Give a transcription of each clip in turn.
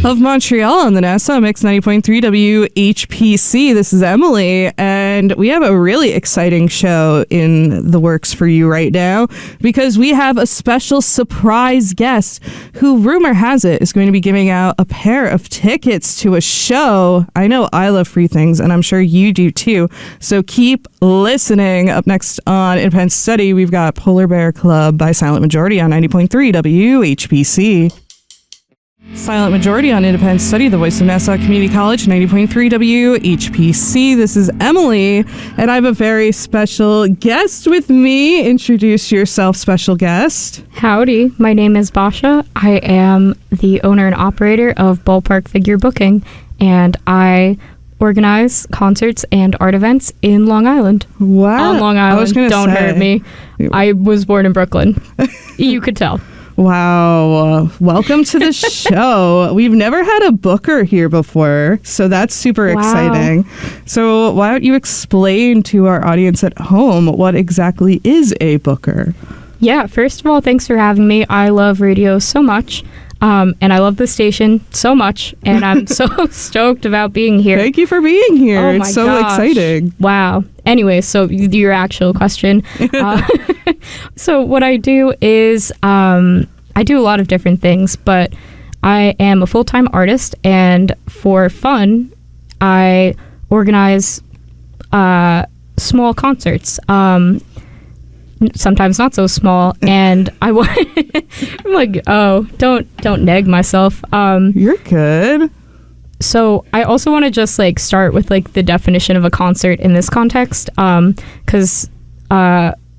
of Montreal on the NASA Mix 90.3 WHPC. This is Emily, and we have a really exciting show in the works for you right now because we have a special surprise guest who, rumor has it, is going to be giving out a pair of tickets to a show. I know I love free things, and I'm sure you do too. So keep listening. Up next on Independent Study, we've got Polar Bear Club by Silent Majority on 90.3 WHPC. Silent Majority on Independent Study, the voice of Nassau Community College, 90.3 WHPC. This is Emily, and I have a very special guest with me. Introduce yourself, special guest. Howdy, my name is Basha. I am the owner and operator of Ballpark Figure Booking, and I organize concerts and art events in Long Island. Wow. On Long Island. Don't hurt me. I was born in Brooklyn. You could tell. Wow. Welcome to the show. We've never had a booker here before, so that's super exciting. So why don't you explain to our audience at home what exactly is a booker? Yeah, first of all, thanks for having me. I love radio so much, and I love the station so much, and I'm so stoked about being here. Thank you for being here. Oh it's so gosh. exciting. Wow. Anyway, so your actual question. So what I do is I do a lot of different things, but I am a full-time artist, and for fun, I organize small concerts. Sometimes not so small, and I'm like, oh, don't neg myself. You're good. So I also want to just like start with like the definition of a concert in this context, because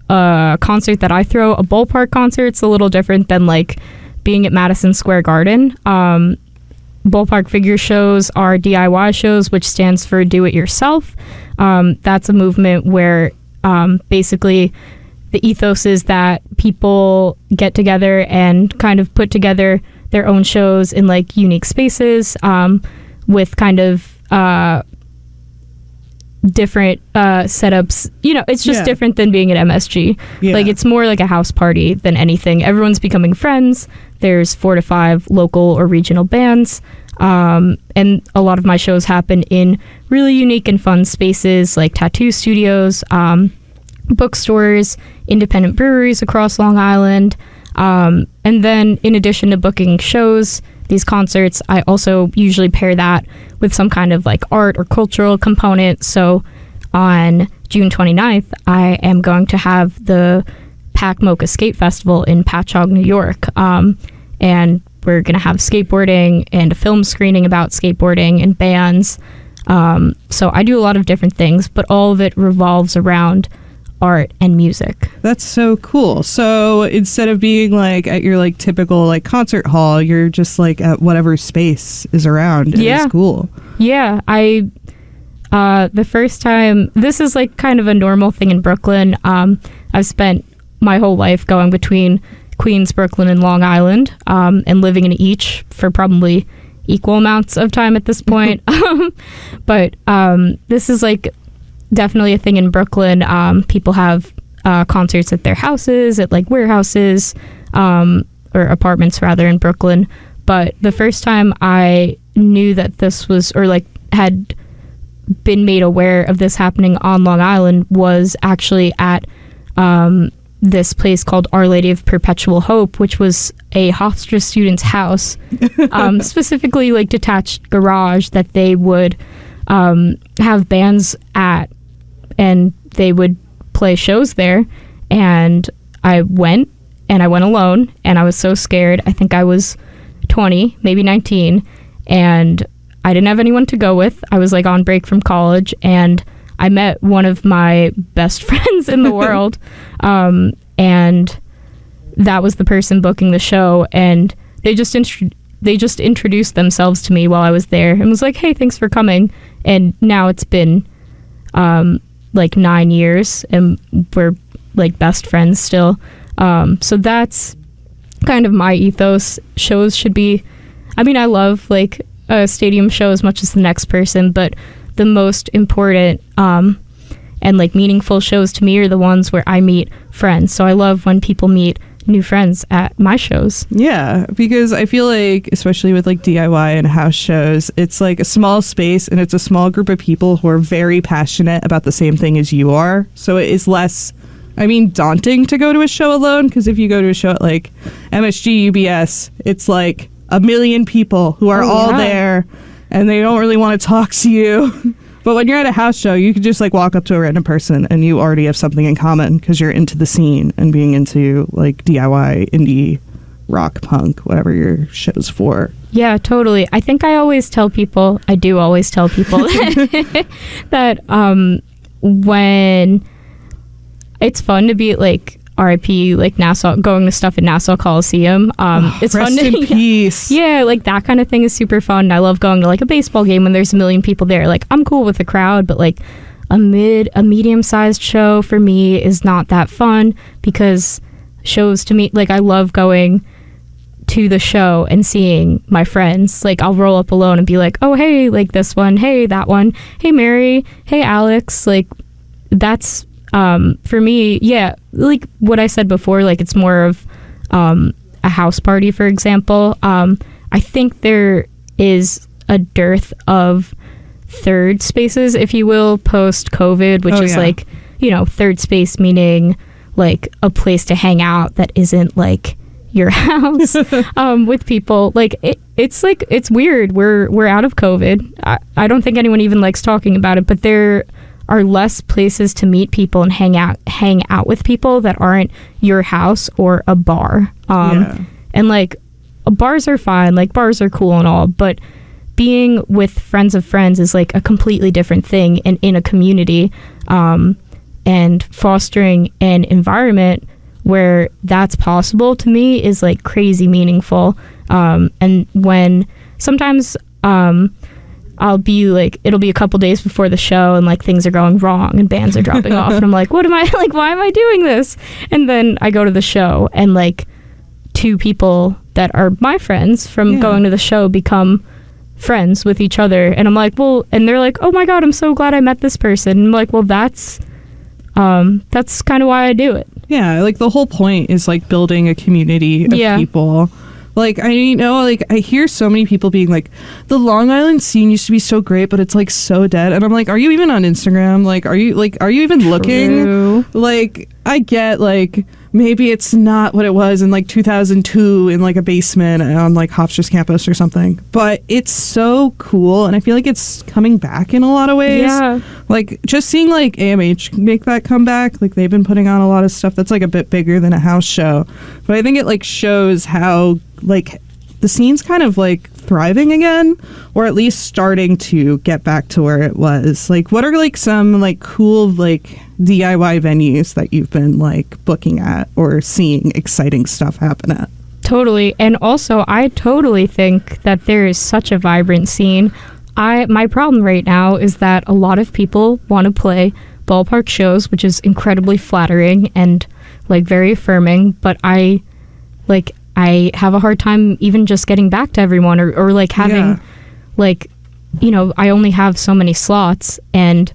a concert that I throw, a ballpark concert, it's a little different than like being at Madison Square Garden. Ballpark figure shows are DIY shows, which stands for do it yourself. That's a movement where basically the ethos is that people get together and kind of put together their own shows in like unique spaces with kind of different setups. You know, it's just different than being at MSG. Like it's more like a house party than anything. Everyone's becoming friends. There's 4 to 5 local or regional bands, and a lot of my shows happen in really unique and fun spaces like tattoo studios, bookstores, independent breweries across Long Island, and then in addition to booking shows, these concerts, I also usually pair that with some kind of like art or cultural component. So on June 29th, I am going to have the Pac Mocha Skate Festival in Patchogue, New York. And we're going to have skateboarding and a film screening about skateboarding and bands. So I do a lot of different things, but all of it revolves around art and music. That's so cool. So instead of being like at your like typical like concert hall, you're just like at whatever space is around. Yeah. It's cool. Yeah. The first time, this is like kind of a normal thing in Brooklyn. I've spent my whole life going between Queens, Brooklyn, and Long Island, and living in each for probably equal amounts of time at this point. But this is like definitely a thing in Brooklyn. People have concerts at their houses, at like warehouses, or apartments rather, in Brooklyn. But the first time I knew that this was, or like had been made aware of this happening on Long Island, was actually at this place called Our Lady of Perpetual Hope, which was a Hofstra student's house, specifically like detached garage that they would have bands at, and they would play shows there. And I went alone, and I was so scared. I think I was 20, maybe 19, and I didn't have anyone to go with. I was like on break from college, and I met one of my best friends in the world, and that was the person booking the show, and they just introduced themselves to me while I was there and was like, hey, thanks for coming. And now it's been like 9 years, and we're like best friends still. So that's kind of my ethos. Shows should be, I mean, I love like a stadium show as much as the next person, but the most important and like meaningful shows to me are the ones where I meet friends. So I love when people meet new friends at my shows. Yeah, because I feel like, especially with like DIY and house shows, it's like a small space and it's a small group of people who are very passionate about the same thing as you are. So it is less, daunting to go to a show alone, because if you go to a show at like MSG, UBS, it's like a million people who are all there and they don't really want to talk to you. But when you're at a house show, you can just like walk up to a random person and you already have something in common because you're into the scene and being into like DIY, indie, rock, punk, whatever your show's for. Yeah, totally. I think I do always tell people that when it's fun to be like RIP, like Nassau, going to stuff at Nassau Coliseum. It's rest fun to in peace. Yeah, like that kind of thing is super fun. I love going to like a baseball game when there's a million people there. Like I'm cool with the crowd, but like a medium-sized show for me is not that fun, because shows to me, like I love going to the show and seeing my friends. Like I'll roll up alone and be like, oh hey, like this one, hey that one, hey Mary, hey Alex. Like that's for me, yeah, like what I said before, like it's more of a house party, for example. I think there is a dearth of third spaces, if you will, post-COVID, which is like, third space meaning like a place to hang out that isn't like your house with people. Like it's like, it's weird. We're out of COVID. I don't think anyone even likes talking about it, but there are less places to meet people and hang out with people that aren't your house or a bar. And like bars are fine, like bars are cool and all, but being with friends of friends is like a completely different thing, and in a community, and fostering an environment where that's possible to me is like crazy meaningful. And when sometimes I'll be like, it'll be a couple days before the show and like things are going wrong and bands are dropping off and I'm like, why am I doing this? And then I go to the show and like two people that are my friends from going to the show become friends with each other, and I'm like, well, and they're like, oh my god, I'm so glad I met this person. And I'm like, well, that's kind of why I do it. Yeah, like the whole point is like building a community of people. Like, I hear so many people being like, the Long Island scene used to be so great, but it's like so dead. And I'm like, are you even on Instagram? Like, are you even looking? Like, I get like, maybe it's not what it was in like 2002 in like a basement on like Hofstra's campus or something, but it's so cool. And I feel like it's coming back in a lot of ways. Yeah. Like just seeing like AMH make that comeback, like they've been putting on a lot of stuff that's like a bit bigger than a house show. But I think it like shows how like the scene's kind of like thriving again, or at least starting to get back to where it was. Like what are like some like cool like DIY venues that you've been like booking at or seeing exciting stuff happen at? Totally. And also I totally think that there is such a vibrant scene. My problem right now is that a lot of people want to play ballpark shows, which is incredibly flattering and like very affirming, but I have a hard time even just getting back to everyone or like having like, I only have so many slots, and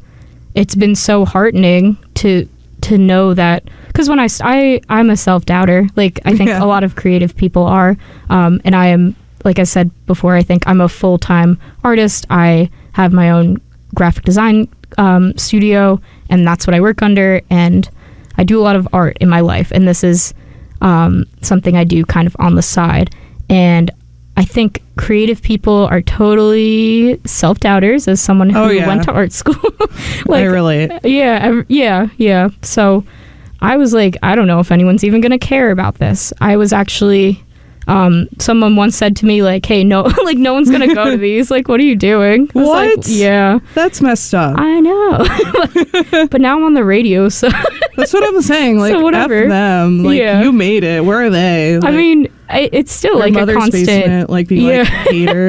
it's been so heartening to know that, because when I'm a self-doubter, like I think a lot of creative people are, and I am, like I said before, I think I'm a full-time artist. I have my own graphic design studio, and that's what I work under, and I do a lot of art in my life, and this is something I do kind of on the side. And I think creative people are totally self-doubters, as someone who went to art school. Like, I relate. Yeah. So I was like, I don't know if anyone's even going to care about this. I was actually, someone once said to me like, hey, no, like no one's going to go to these. Like, what are you doing? What? Like, yeah. That's messed up. I know. But now I'm on the radio, so. That's what I'm saying. Like, so whatever. F them. Like, you made it. Where are they? Like, I mean, it's still like a constant. Basement, like, be like, hater.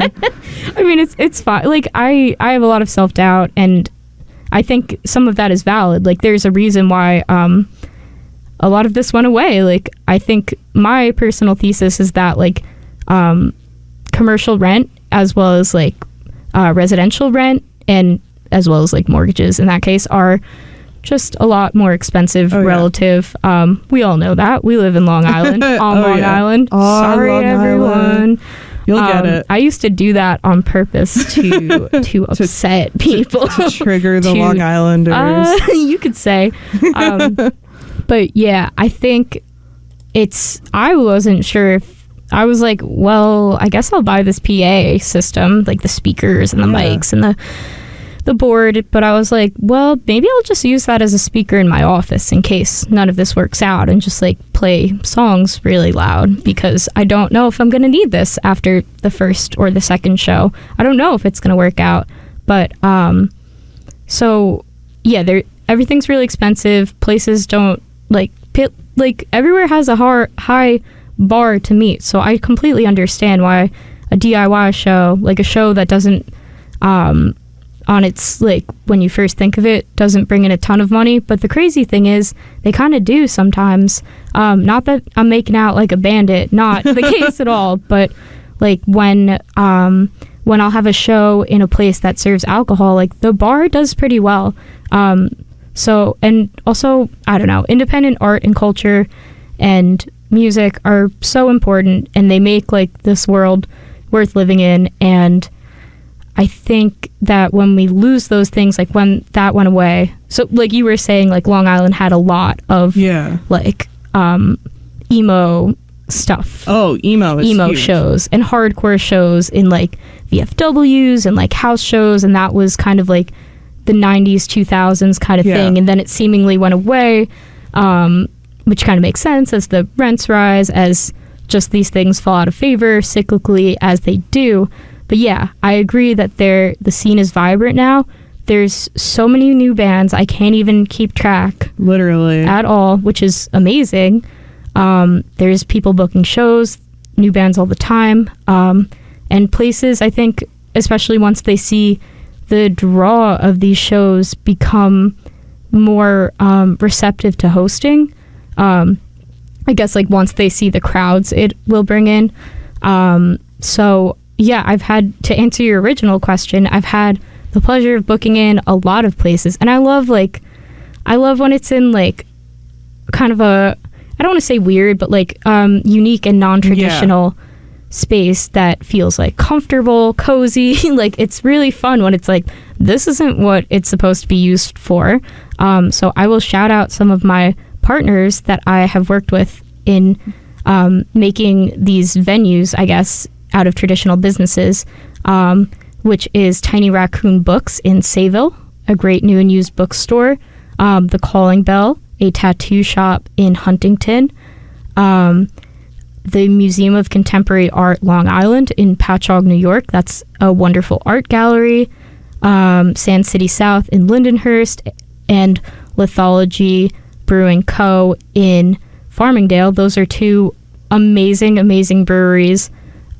I mean, it's fine. Like, I have a lot of self-doubt, and I think some of that is valid. Like, there's a reason why a lot of this went away. Like, I think my personal thesis is that like commercial rent, as well as like residential rent, and as well as like mortgages in that case, are just a lot more expensive Oh, yeah. relative. We all know that. We live in Long Island, on Long yeah. Island. On Sorry, Long everyone. Island. You'll get it. I used to do that on purpose to upset people. To trigger the Long Islanders. You could say. But yeah, I think I wasn't sure if I was like, well, I guess I'll buy this PA system, like the speakers and the mics and the board, but I was like, well, maybe I'll just use that as a speaker in my office in case none of this works out and just like play songs really loud, because I don't know if I'm going to need this after the first or the second show. I don't know if it's going to work out, but so yeah, everything's really expensive. Places don't like everywhere has a high bar to meet, so I completely understand why a DIY show, like a show that doesn't on its, like, when you first think of it, doesn't bring in a ton of money. But the crazy thing is they kind of do sometimes. Not that I'm making out like a bandit, not the case at all, but like when I'll have a show in a place that serves alcohol, like the bar does pretty well. So, and also, I don't know, independent art and culture and music are so important, and they make like this world worth living in. And I think that when we lose those things, like when that went away, so like you were saying, like Long Island had a lot of like emo stuff. Oh, emo huge. Shows and hardcore shows in like VFWs and like house shows, and that was kind of like the 90s 2000s kind of thing, and then it seemingly went away, which kind of makes sense as the rents rise, as just these things fall out of favor cyclically as they do. But yeah, I agree that the scene is vibrant now. There's so many new bands, I can't even keep track literally at all, which is amazing. There's people booking shows, new bands all the time, and places, I think, especially once they see the draw of these shows become more receptive to hosting. I guess like once they see the crowds it will bring in. So yeah, I've had, to answer your original question, I've had the pleasure of booking in a lot of places, and I love when it's in like kind of a, I don't want to say weird, but like unique and non-traditional space that feels like comfortable, cozy. Like it's really fun when it's like, this isn't what it's supposed to be used for. So I will shout out some of my partners that I have worked with in making these venues, I guess, out of traditional businesses, which is Tiny Raccoon Books in Sayville, a great new and used bookstore, The Calling Bell, a tattoo shop in Huntington, the Museum of Contemporary Art Long Island in Patchogue, New York. That's a wonderful art gallery. Sand City South in Lindenhurst, and Lithology Brewing Co. in Farmingdale. Those are two amazing breweries.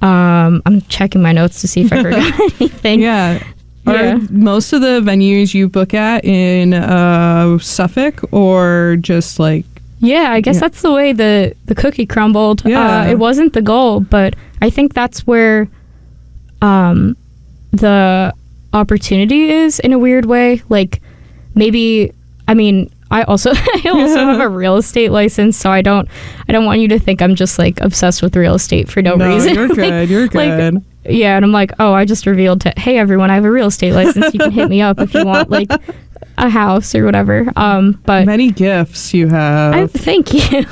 I'm checking my notes to see if I forgot anything. Are most of the venues you book at in Suffolk, or just like... Yeah, I guess that's the way the cookie crumbled. It wasn't the goal, but I think that's where the opportunity is, in a weird way. Like, maybe, I mean, I also have a real estate license, so I don't want you to think I'm just like obsessed with real estate for no reason. You're good. You're good. Like, yeah, and I'm like, oh, I just revealed hey everyone, I have a real estate license. You can hit me up if you want like a house or whatever. But many gifts you have. Thank you.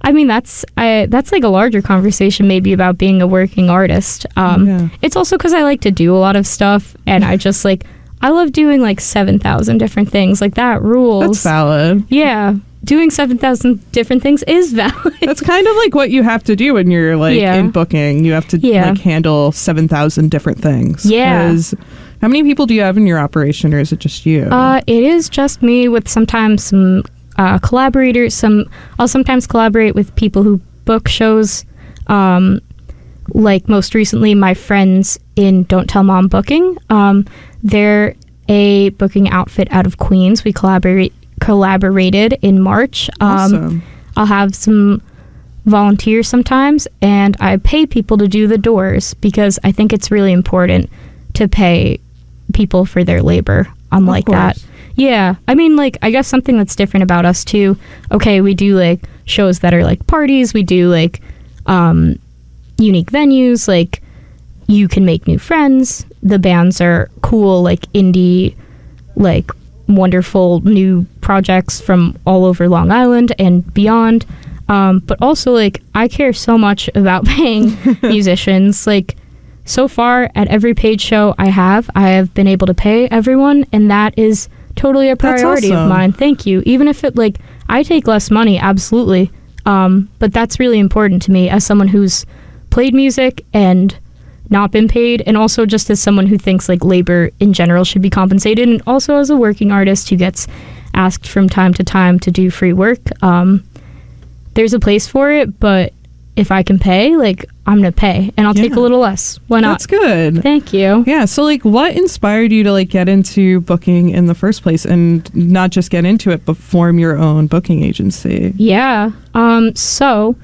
I mean, that's like a larger conversation maybe about being a working artist. It's also because I like to do a lot of stuff, and I just like, I love doing like 7,000 different things. Like, that rules. That's valid. Yeah. Doing 7,000 different things is valid. That's kind of like what you have to do when you're like in booking. You have to like handle 7,000 different things. Yeah. 'Cause how many people do you have in your operation, or is it just you? It is just me, with sometimes some collaborators. I'll sometimes collaborate with people who book shows. Like most recently, my friends in Don't Tell Mom Booking. They're a booking outfit out of Queens. We collaborated in March. Awesome. I'll have some volunteers sometimes, and I pay people to do the doors, because I think it's really important to pay people for their labor. Unlike that, Yeah. I mean, like, I guess something that's different about us too. Okay, we do like shows that are like parties. We do like unique venues. Like, you can make new friends. The bands are cool, like indie, like wonderful new projects from all over Long Island and beyond. But also, like, I care so much about paying musicians. Like, so far at every paid show I have been able to pay everyone, and that is totally a priority of mine. Thank you. Even if it, like, I take less money, absolutely. But that's really important to me as someone who's played music and not been paid, and also just as someone who thinks like labor in general should be compensated, and also as a working artist who gets asked from time to time to do free work. There's a place for it, but if I can pay, like, I'm gonna pay, and I'll take a little less. Why not? That's good. Thank you. Yeah. So, like, what inspired you to like get into booking in the first place, and not just get into it, but form your own booking agency? Yeah. So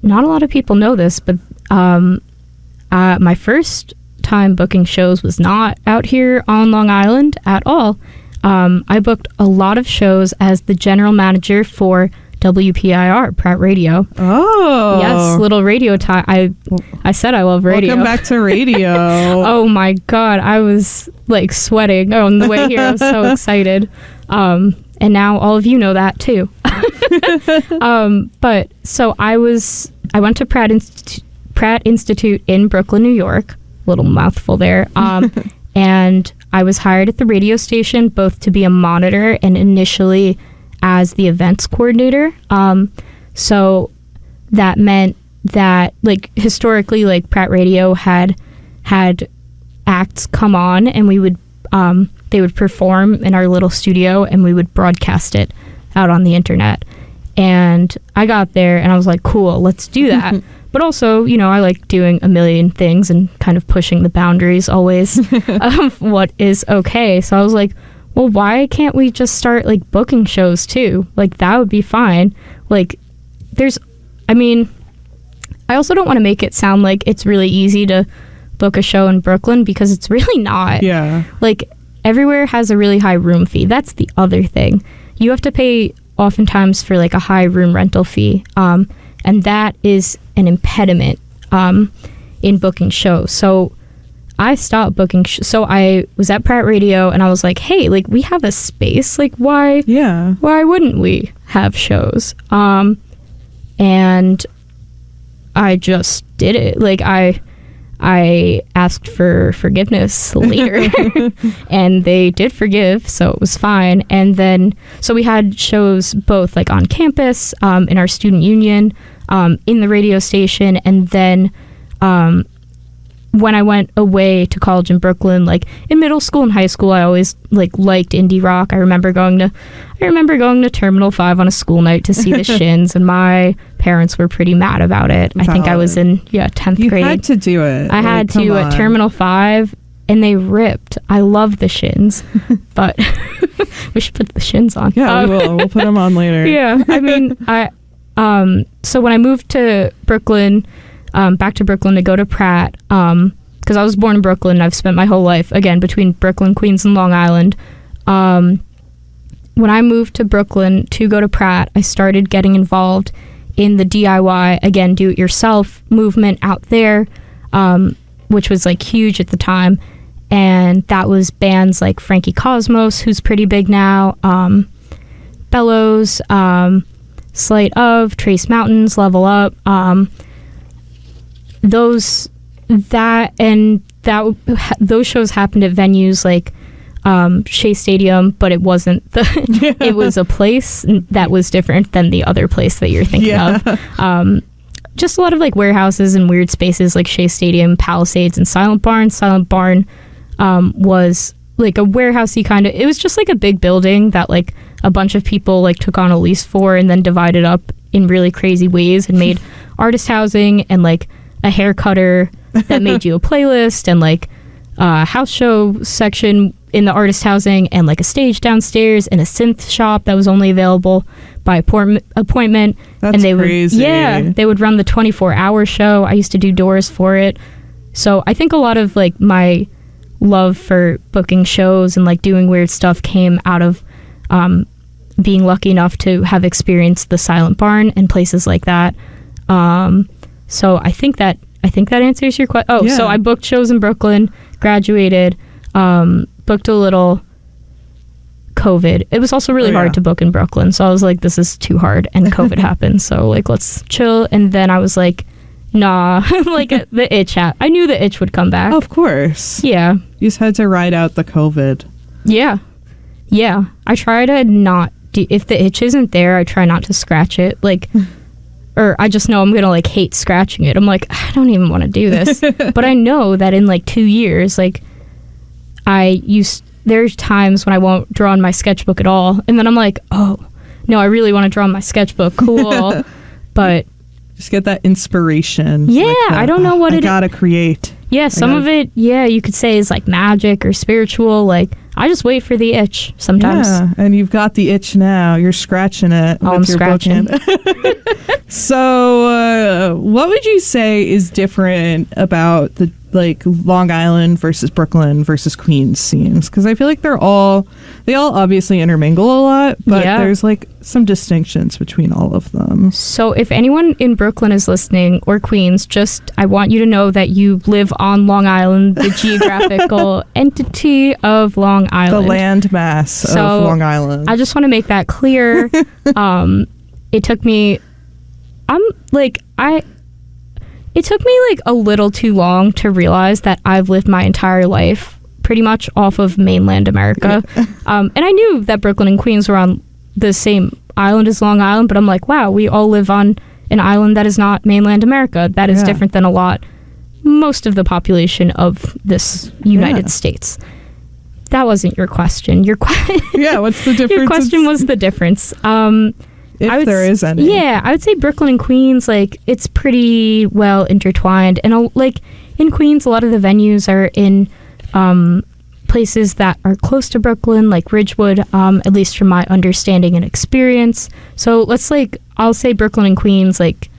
not a lot of people know this, but my first time booking shows was not out here on Long Island at all. I booked a lot of shows as the general manager for WPIR, Pratt Radio. Oh. Yes, little radio time. I said I love radio. Welcome back to radio. Oh my God, I was like sweating on the way here. I was so excited. And now all of you know that too. But so I went to Pratt Institute in Brooklyn, New York. Little mouthful there. And I was hired at the radio station both to be a monitor and initially as the events coordinator. So that meant that, like, historically, like, Pratt Radio had acts come on, and we would they would perform in our little studio, and we would broadcast it out on the internet. And I got there and I was like, cool, let's do that. But also, you know, I like doing a million things and kind of pushing the boundaries always of what is okay. So I was like, well, why can't we just start like booking shows too? Like, that would be fine. Like, I also don't want to make it sound like it's really easy to book a show in Brooklyn, because it's really not. Yeah. Like, everywhere has a really high room fee. That's the other thing. You have to pay oftentimes for like a high room rental fee. And that is an impediment in booking shows. So I stopped booking. So I was at Pratt Radio and I was like, hey, like, we have a space. Like, why wouldn't we have shows? And I just did it. Like, I asked for forgiveness later and they did forgive, so it was fine. And then, so we had shows both like on campus, in our student union, in the radio station. And then, when I went away to college in Brooklyn, like in middle school and high school, I always like liked indie rock. I remember going to Terminal 5 on a school night to see the Shins, and my parents were pretty mad about it. I think I was in 10th grade. You had to do it. I had to at Terminal 5, and they ripped. I love the Shins, but we should put the Shins on. Yeah, we will. We'll put them on later. Yeah, I mean, so when I moved to Brooklyn, back to Brooklyn to go to Pratt, because I was born in Brooklyn and I've spent my whole life, again, between Brooklyn, Queens, and Long Island. When I moved to Brooklyn to go to Pratt, I started getting involved in the DIY, again, do-it-yourself movement out there, which was like huge at the time. And that was bands like Frankie Cosmos, who's pretty big now, Bellows, Sleight of, Trace Mountains, Level Up, those shows happened at venues like Shea Stadium, but it wasn't it was a place that was different than the other place that you're thinking of. Just a lot of like warehouses and weird spaces like Shea Stadium, Palisades, and Silent Barn. Silent Barn was like a warehousey kind of, it was just like a big building that like a bunch of people like took on a lease for and then divided up in really crazy ways and made artist housing and like a hair cutter that made you a playlist and like a house show section in the artist housing and like a stage downstairs and a synth shop that was only available by appointment. That's and they crazy. They would run the 24-hour show. I used to do doors for it. So I think a lot of like my love for booking shows and like doing weird stuff came out of being lucky enough to have experienced the Silent Barn and places like that. So I think that answers your question. So I booked shows in Brooklyn, graduated, booked a little. COVID. It was also really hard to book in Brooklyn, so I was like, this is too hard, and COVID happened, so like, let's chill. And then I was like, nah, like the itch I knew the itch would come back. Of course. Yeah. You just had to ride out the COVID. Yeah. I try to not if the itch isn't there, I try not to scratch it, like or I just know I'm gonna like hate scratching it. I'm like, I don't even want to do this. But I know that in like 2 years, like there's times when I won't draw in my sketchbook at all. And then I'm like, oh, no, I really want to draw in my sketchbook. Cool. But just get that inspiration. Yeah, I don't know what I gotta create. Yeah, some of it, you could say is like magic or spiritual. Like, I just wait for the itch sometimes. Yeah, and you've got the itch now. You're scratching it with I'm your scratching. booking. So, what would you say is different about the like Long Island versus Brooklyn versus Queens scenes? Because I feel like they all obviously intermingle a lot, but there's like some distinctions between all of them. So if anyone in Brooklyn is listening, or Queens, I want you to know that you live on Long Island, the geographical entity of Long Island. The land mass of Long Island. I just want to make that clear. It took me It took me like a little too long to realize that I've lived my entire life pretty much off of mainland America. And I knew that Brooklyn and Queens were on the same island as Long Island, but I'm like, wow, we all live on an island that is not mainland America. That is different than most of the population of this United States. That wasn't your question. What's the difference? Your question was the difference. If there is any. Yeah, I would say Brooklyn and Queens, like, it's pretty well intertwined. And, like, in Queens, a lot of the venues are in places that are close to Brooklyn, like Ridgewood, at least from my understanding and experience. So I'll say Brooklyn and Queens, like,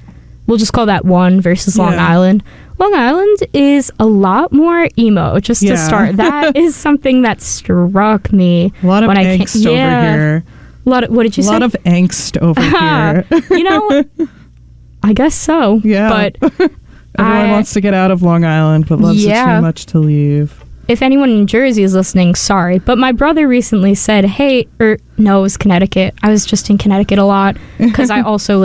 we'll just call that one versus Long Island. Long Island is a lot more emo, just to start. That is something that struck me. A lot of angst over here. What did you say? A lot of angst over here. I guess so. Yeah. But everyone wants to get out of Long Island, but loves it too much to leave. If anyone in Jersey is listening, sorry. But my brother recently said, hey, no, it was Connecticut. I was just in Connecticut a lot because I also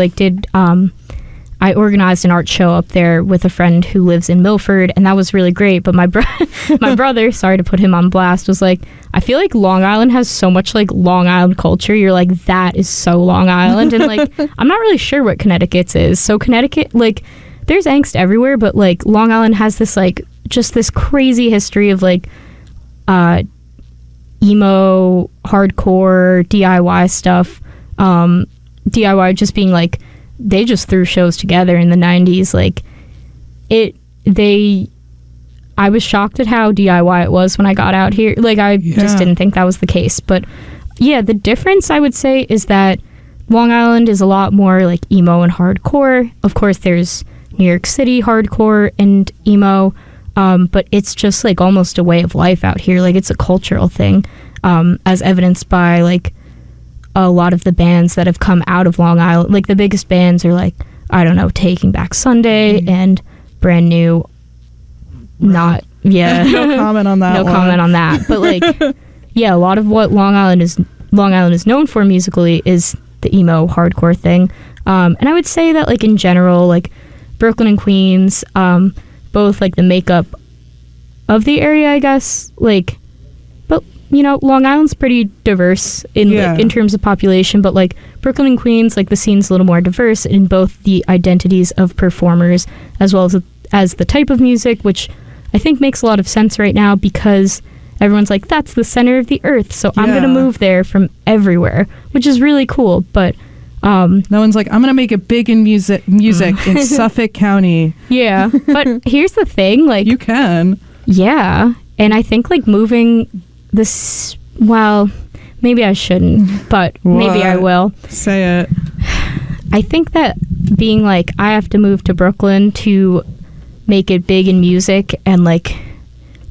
I organized an art show up there with a friend who lives in Milford, and that was really great. But my brother, sorry to put him on blast, was like, I feel like Long Island has so much like Long Island culture. You're like, that is so Long Island. And like, I'm not really sure what Connecticut's is. So Connecticut, like, there's angst everywhere, but like Long Island has this like, just this crazy history of like emo, hardcore, DIY stuff. DIY just being like, they just threw shows together in the 90s. Like, I was shocked at how DIY it was when I got out here. Like, I just didn't think that was the case. But yeah, the difference I would say is that Long Island is a lot more like emo and hardcore. Of course, there's New York City hardcore and emo, but it's just like almost a way of life out here. Like, it's a cultural thing, as evidenced by like a lot of the bands that have come out of Long Island. Like, the biggest bands are like, I don't know, Taking Back Sunday and Brand New. No comment on that. Comment on that. But like, yeah, a lot of what Long Island is known for musically is the emo hardcore thing. And I would say that like in general, like Brooklyn and Queens, both like the makeup of the area, I guess, like, but you know, Long Island's pretty diverse in terms of population, but like Brooklyn and Queens, like the scene's a little more diverse in both the identities of performers as well as the type of music, which I think makes a lot of sense right now because everyone's like, that's the center of the earth, so I'm going to move there from everywhere, which is really cool. But no one's like, I'm going to make it big in music in Suffolk County. Yeah, but here's the thing, like, you can. Yeah, and I think like moving this, well, maybe I shouldn't, but maybe I will. Say it. I think that being like, I have to move to Brooklyn to make it big in music, and like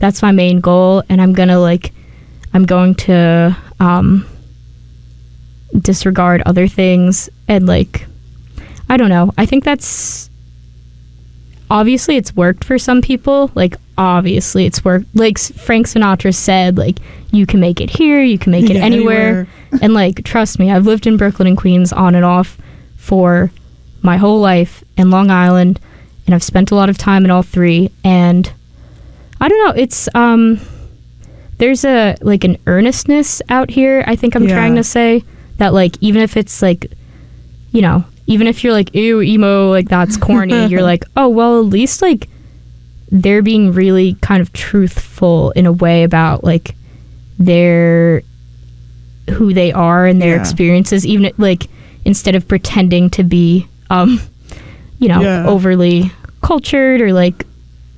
that's my main goal, and I'm going to disregard other things, and like, I don't know. I think that's, obviously it's worked for some people. Like, obviously it's worked. Like Frank Sinatra said, like, you can make it here, you can make it anywhere. And like, trust me, I've lived in Brooklyn and Queens on and off for my whole life, in Long Island, and I've spent a lot of time in all three. And I don't know, it's there's a like an earnestness out here, I think I'm trying to say, that like, even if it's like, you know, even if you're like, ew, emo, like that's corny, you're like, oh, well, at least like they're being really kind of truthful in a way about like their, who they are and their experiences, even like, instead of pretending to be you know, overly cultured or like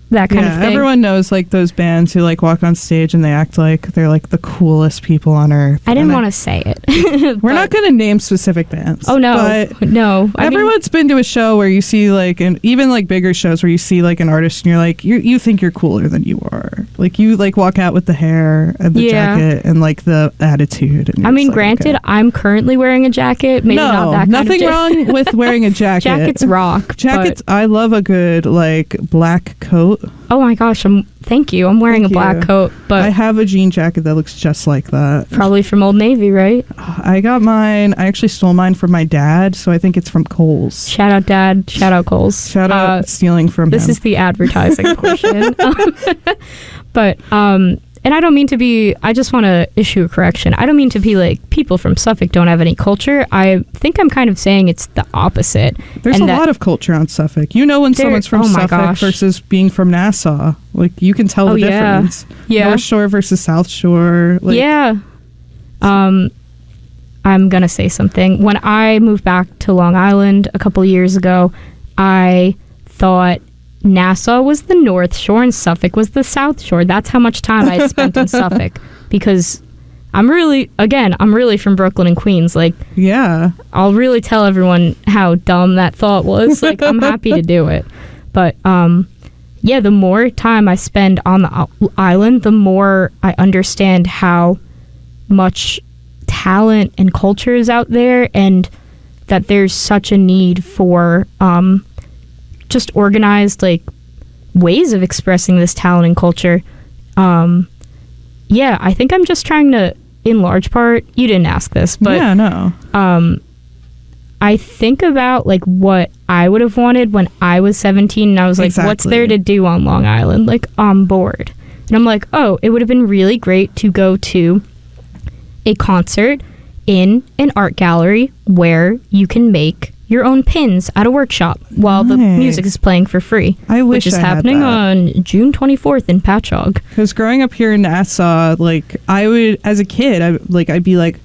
that kind of thing. Everyone knows like those bands who like walk on stage and they act like they're like the coolest people on earth. I didn't want to say it. We're not going to name specific bands. Oh no, no. Everyone's been to a show where you see like, and even like bigger shows where you see like an artist and you're like, you think you're cooler than you are. Like you like walk out with the hair and the jacket and like the attitude. And I mean, granted, I'm currently wearing a jacket. Maybe not that kind nothing wrong with wearing a jacket. Jackets rock. Jackets. I love a good like black coat. Oh my gosh, thank you. I'm wearing a black coat, but I have a jean jacket that looks just like that. Probably from Old Navy, right? I got mine. I actually stole mine from my dad, so I think it's from Kohl's. Shout out, Dad. Shout out, Kohl's. Shout out stealing from this him. Is the advertising portion. But and I don't mean to be, I just want to issue a correction. I don't mean to be like, people from Suffolk don't have any culture. I think I'm kind of saying it's the opposite. There's a lot of culture on Suffolk. You know when someone's from Suffolk versus being from Nassau. Like, you can tell the difference. Yeah. North Shore versus South Shore. Like, yeah. I'm going to say something. When I moved back to Long Island a couple years ago, I thought Nassau was the North Shore and Suffolk was the South Shore. That's how much time I had spent in Suffolk, because I'm really from Brooklyn and Queens. Like, yeah, I'll really tell everyone how dumb that thought was. Like, I'm happy to do it. But yeah, the more time I spend on the island, the more I understand how much talent and culture is out there, and that there's such a need for just organized like ways of expressing this talent and culture. Yeah, I think I'm just trying to, in large part, you didn't ask this, but yeah, no. I think about like what I would have wanted when I was 17, and I was like, what's there to do on Long Island? Like, I'm bored. And I'm like, oh, it would have been really great to go to a concert in an art gallery where you can make your own pins at a workshop while the music is playing for free. Which is happening on June 24th in Patchogue. Because growing up here in Nassau, like, I would, as a kid, I'd be like,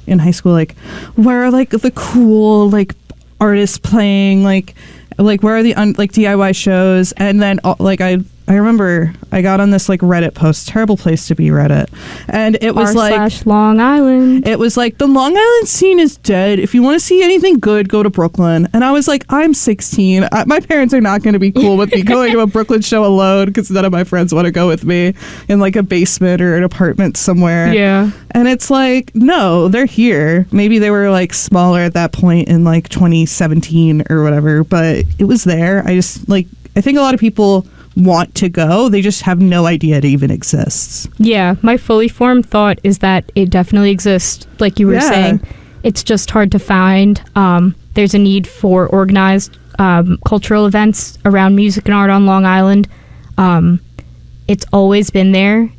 in high school, like, where are like the cool like artists playing, like where are the like DIY shows? And then like I remember I got on this like Reddit post, terrible place to be, Reddit, and it was like Long Island. It was like, the Long Island scene is dead. If you want to see anything good, go to Brooklyn. And I was like, I'm 16. My parents are not going to be cool with me going to a Brooklyn show alone, because none of my friends want to go with me in like a basement or an apartment somewhere. Yeah. And it's like, no, they're here. Maybe they were like smaller at that point in like 2017 or whatever, but it was there. I think a lot of people want to go, they just have no idea it even exists. Yeah, my fully formed thought is that it definitely exists, like you were saying. It's just hard to find. There's a need for organized cultural events around music and art on Long Island. It's always been there,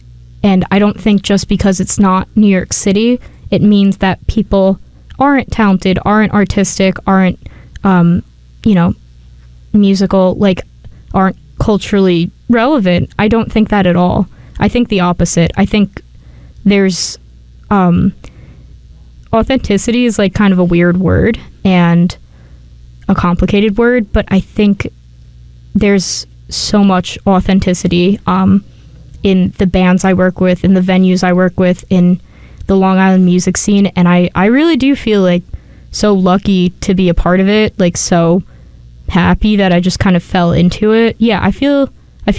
and I don't think just because it's not New York City, it means that people aren't talented, aren't artistic, aren't musical, like aren't culturally relevant. I don't think that at all. I think the opposite. I think there's authenticity is like kind of a weird word and a complicated word, but I think there's so much authenticity in the bands I work with, in the venues I work with, in the Long Island music scene, and I really do feel like so lucky to be a part of it, like so happy that I just kind of fell into it. Yeah, I feel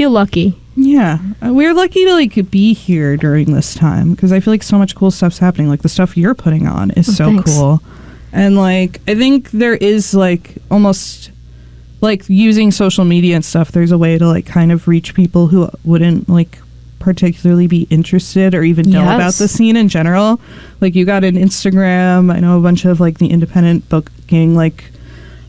lucky. Yeah, we're lucky to like be here during this time because I feel like so much cool stuff's happening. Like the stuff you're putting on is so thanks. cool, and like I think there is like almost like using social media and stuff. There's a way to like kind of reach people who wouldn't like particularly be interested or even know about the scene in general. Like you got an Instagram. I know a bunch of like the independent booking like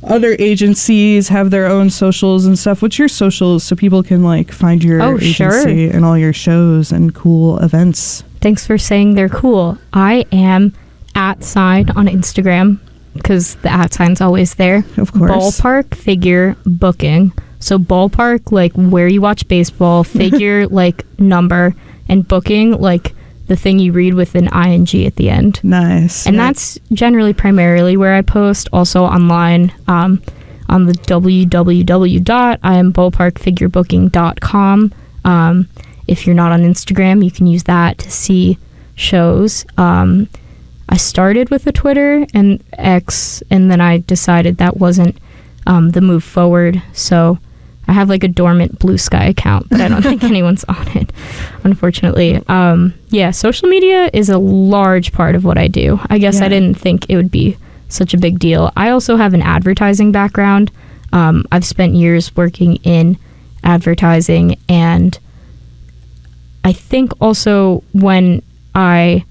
other agencies have their own socials and stuff. What's your socials so people can like find your agency and all your shows and cool events? Thanks for saying they're cool. I am @ on Instagram because the @ always there. Of course. Ballpark Figure Booking. So ballpark, like where you watch baseball, figure like number, and booking like the thing you read with an ing at the end. Nice. And that's generally primarily where I post. Also online on the www.iamballparkfigurebooking.com. If you're not on Instagram, you can use that to see shows. I started with a Twitter and X, and then I decided that wasn't the move forward. So I have like a dormant Blue Sky account, but I don't think anyone's on it, unfortunately. Yeah, social media is a large part of what I do. I guess I didn't think it would be such a big deal. I also have an advertising background. I've spent years working in advertising, and I think also when I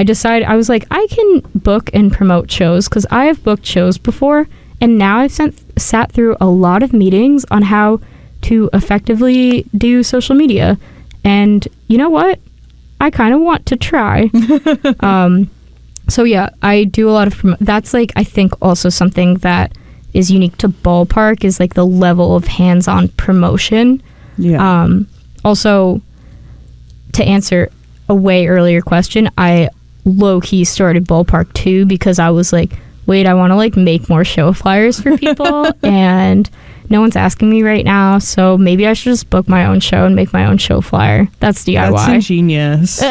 decided, I was like, I can book and promote shows because I have booked shows before. And now I've sat through a lot of meetings on how to effectively do social media. And you know what? I kind of want to try. So yeah, I do a lot of that's like, I think also something that is unique to Ballpark is like the level of hands-on promotion. Yeah. Also, to answer a way earlier question, I low-key started Ballpark too because I was like, wait, I want to like make more show flyers for people and no one's asking me right now, so maybe I should just book my own show and make my own show flyer. That's DIY. That's ingenious.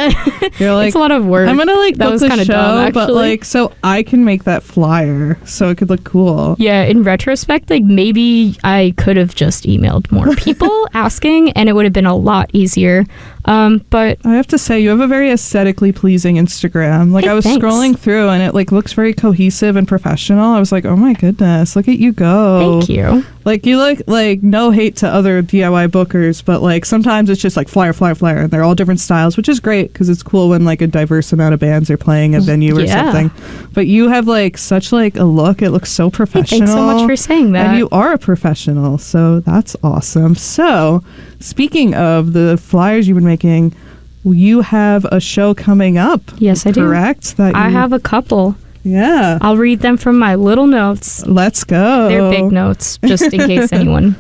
You're like, it's a lot of work. I'm gonna like that book was the kind of show, dumb, but like so I can make that flyer so it could look cool. Yeah, in retrospect, like maybe I could have just emailed more people asking, and it would have been a lot easier. But I have to say, you have a very aesthetically pleasing Instagram. Like, hey, I was scrolling through, and it like looks very cohesive and professional. I was like, oh my goodness, look at you go. Thank you. Like, you look like, no hate to other DIY bookers, but like sometimes it's just like flyer, and they're all different styles, which is great because it's cool when like a diverse amount of bands are playing a venue or something. But you have like such like a look. It looks so professional. Hey, thanks so much for saying that. And you are a professional, so that's awesome. So, speaking of the flyers you've been making, you have a show coming up. Yes, I do. Correct? I have a couple. Yeah. I'll read them from my little notes. Let's go. They're big notes, just in case anyone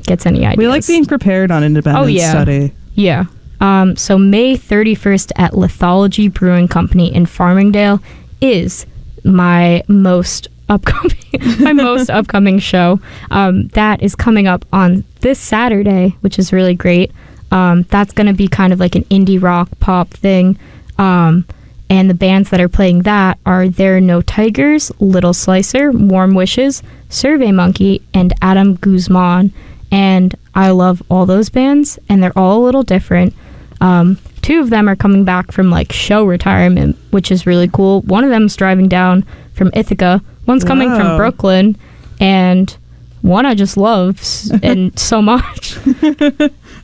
gets any ideas. We like being prepared on Independence Study. Yeah. So May 31st at Lithology Brewing Company in Farmingdale is my most upcoming show. That is coming up on this Saturday, which is really great. That's going to be kind of like an indie rock pop thing. And the bands that are playing that are There Are No Tigers, Little Slicer, Warm Wishes, Survey Monkey, and Adam Guzman. And I love all those bands, and they're all a little different. Two of them are coming back from like show retirement, which is really cool. One of them's driving down from Ithaca. One's coming from Brooklyn, and one I just love and so much.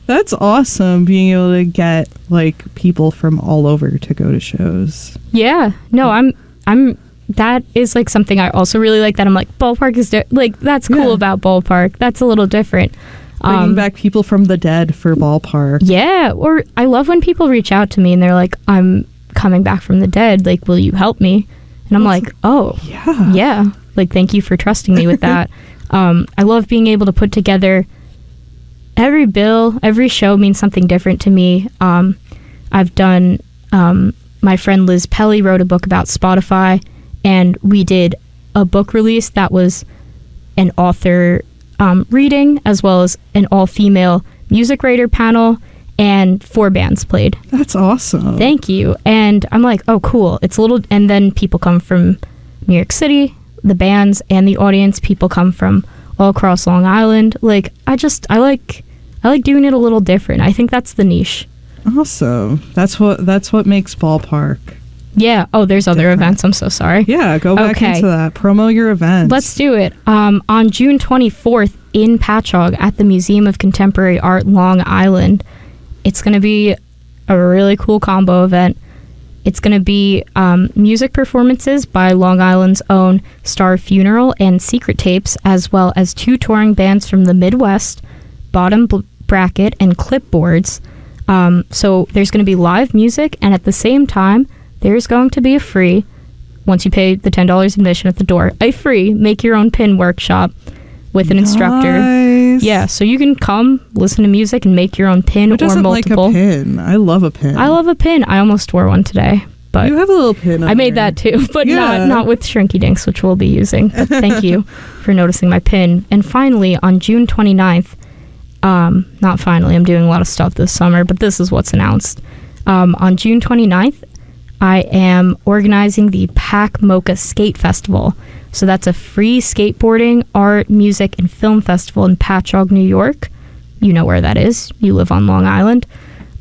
That's awesome, being able to get like people from all over to go to shows. Yeah, no, I'm. That is like something I also really like. That I'm like, Ballpark is like that's cool about Ballpark. That's a little different. Bringing back people from the dead for Ballpark. Yeah, or I love when people reach out to me and they're like, I'm coming back from the dead. Like, will you help me? And I'm like, oh, yeah. Like, thank you for trusting me with that. I love being able to put together every bill. Every show means something different to me. I've done, my friend Liz Pelly wrote a book about Spotify, and we did a book release that was an author reading, as well as an all-female music writer panel, and 4 bands played. That's awesome. Thank you. And I'm like, oh, cool. It's a little, and then people come from New York City, the bands and the audience. People come from all across Long Island. Like, I I like doing it a little different. I think that's the niche. Awesome. That's what makes Ballpark. Yeah. Oh, there's other events. I'm so sorry. Yeah, go back into that. Promo your events. Let's do it. On June 24th in Patchogue at the Museum of Contemporary Art, Long Island. It's going to be a really cool combo event. It's going to be music performances by Long Island's own Star Funeral and Secret Tapes, as well as 2 touring bands from the Midwest, Bottom Bracket, and Clipboards. So there's going to be live music, and at the same time, there's going to be a free, once you pay the $10 admission at the door, a free make-your-own pin workshop with an instructor. Yeah, so you can come, listen to music, and make your own pin or multiple. Like a pin? I love a pin. I love a pin. I almost wore one today. But you have a little pin on I made that too, but not with Shrinky Dinks, which we'll be using. But thank you for noticing my pin. And finally, on June 29th, not finally, I'm doing a lot of stuff this summer, but this is what's announced. On June 29th, I am organizing the Pac Mocha Skate Festival. So that's a free skateboarding, art, music, and film festival in Patchogue, New York. You know where that is. You live on Long Island.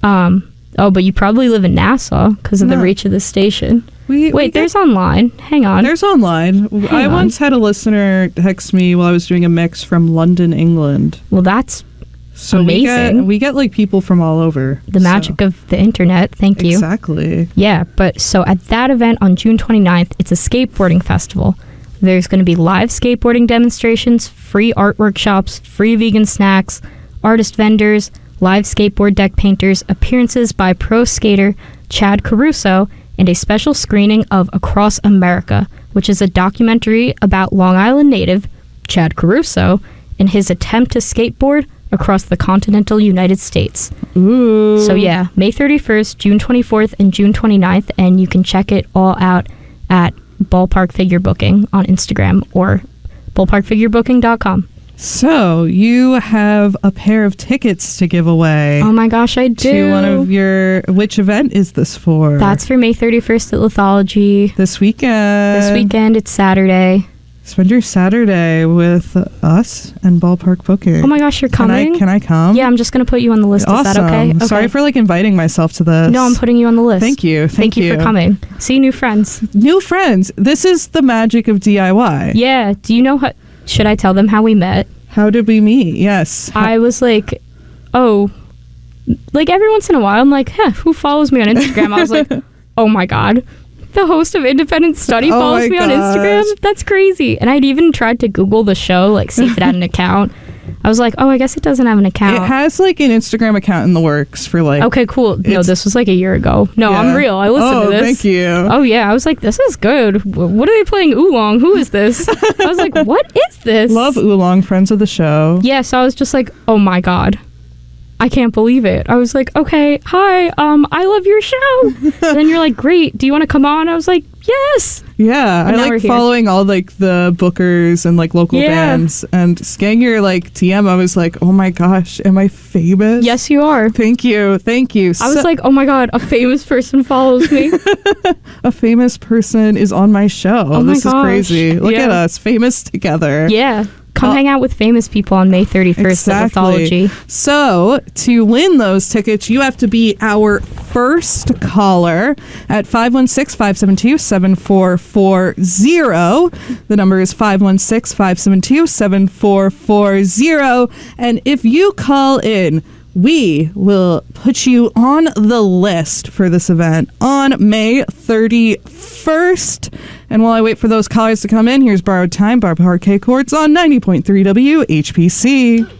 But you probably live in Nassau because of the reach of the station. There's online. Hang on. There's online. I once had a listener text me while I was doing a mix from London, England. Well, that's so amazing. We get like people from all over. The magic of the internet. Thank you. Exactly. Yeah, but so at that event on June 29th, it's a skateboarding festival. There's going to be live skateboarding demonstrations, free art workshops, free vegan snacks, artist vendors, live skateboard deck painters, appearances by pro skater Chad Caruso, and a special screening of Across America, which is a documentary about Long Island native Chad Caruso and his attempt to skateboard across the continental United States. Ooh. So yeah, May 31st, June 24th, and June 29th, and you can check it all out at Ballpark Figure Booking on Instagram or ballparkfigurebooking.com. So you have a pair of tickets to give away. Oh my gosh, I do. To one of your... Which event is this for? That's for May 31st at Lithology. This weekend. This weekend, it's Saturday. Spend your Saturday with us and Ballpark Booking. Oh my gosh, you're coming? Can I come? Yeah, I'm just going to put you on the list. Awesome. Is that okay? Sorry for inviting myself to this. No, I'm putting you on the list. Thank you. Thank you for coming. See new friends. New friends. This is the magic of DIY. Yeah. Do you know how... Should I tell them how we met? How did we meet? Yes. I was like, every once in a while, I'm like, who follows me on Instagram? I was like, oh my God. The host of Independent Study follows me on Instagram? That's crazy. And I'd even tried to Google the show, see if it had an account. I was like, I guess it doesn't have an account. It has an Instagram account in the works for Okay, cool. No, this was a year ago. No, yeah. I'm real. I listened to this. Thank you. Oh yeah, I was like, this is good. What are they playing Oolong? Who is this? I was like, what is this? Love Oolong, friends of the show. Yeah, so I was just like, oh my God. I can't believe it. I was like, okay, hi, I love your show. And then you're like, great, do you want to come on? I was like, yes. Yeah, I like following all the bookers and local bands, and scanning your DM. I was like, oh my gosh, am I famous? Yes, you are. Thank you. I was like, oh my God, a famous person follows me. A famous person is on my show. Oh my gosh. Is crazy. Look at us, famous together. Yeah. Come hang out with famous people on May 31st at Lithology. So, to win those tickets, you have to be our first caller at 516-572-7440. The number is 516-572-7440. And if you call in, we will put you on the list for this event on May 31st. And while I wait for those callers to come in, here's Borrowed Time, Ballpark K Chords on 90.3 WHPC.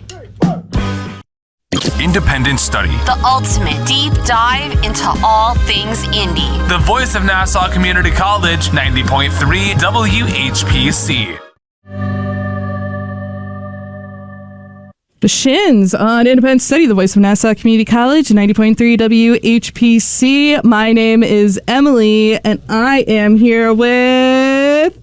Independent Study. The ultimate deep dive into all things indie. The voice of Nassau Community College, 90.3 WHPC. The Shins on Independent Study, the voice of Nassau Community College, 90.3 WHPC. My name is Emily, and I am here with...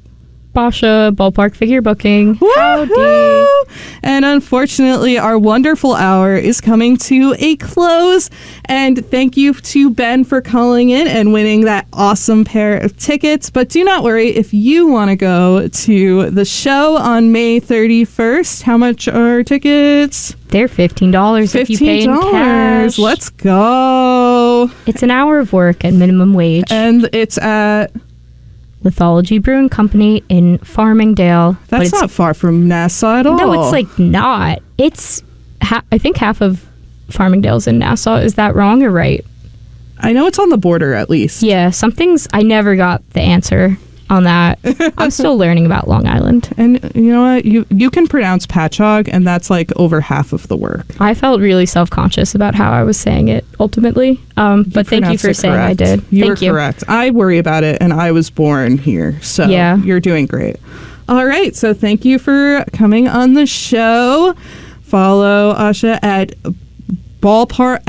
Basha, Ballpark Figure Booking. Howdy. Woo-hoo! And unfortunately, our wonderful hour is coming to a close. And thank you to Ben for calling in and winning that awesome pair of tickets. But do not worry, if you want to go to the show on May 31st, how much are tickets? They're $15 if you pay in cash. Let's go. It's an hour of work at minimum wage. And it's at... Lithology Brewing Company in Farmingdale. That's not far from Nassau at all. No, it's like not. It's, I think half of Farmingdale's in Nassau. Is that wrong or right? I know it's on the border at least. Yeah, I never got the answer on that. I'm still learning about Long Island. And you know what? You can pronounce Patchogue, and that's like over half of the work. I felt really self-conscious about how I was saying it ultimately. But thank you for saying I did. You were correct. I worry about it, and I was born here. So yeah. You're doing great. All right. So thank you for coming on the show. Follow Asha at Ballpark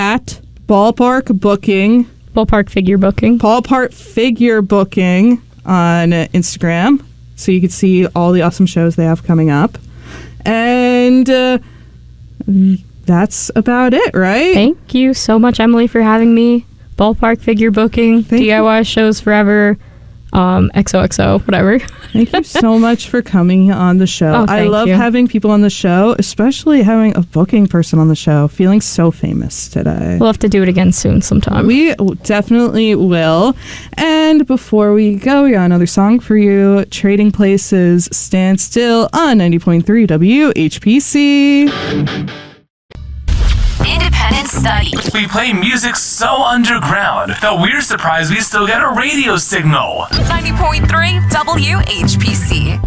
Booking. Ballpark Figure Booking. Ballpark Figure Booking on Instagram, so you can see all the awesome shows they have coming up. And that's about it, right? Thank you so much, Emily, for having me. Ballpark Figure Booking, DIY shows forever, XOXO, whatever. Thank you so much for coming on the show. I love having people on the show, especially having a booking person on the show. Feeling so famous today. We'll have to do it again soon sometime. We definitely will. And before we go, we got another song for you. Trading Places, Stand Still on 90.3 WHPC. Independent study. We play music so underground that we're surprised we still get a radio signal. 90.3 WHPC.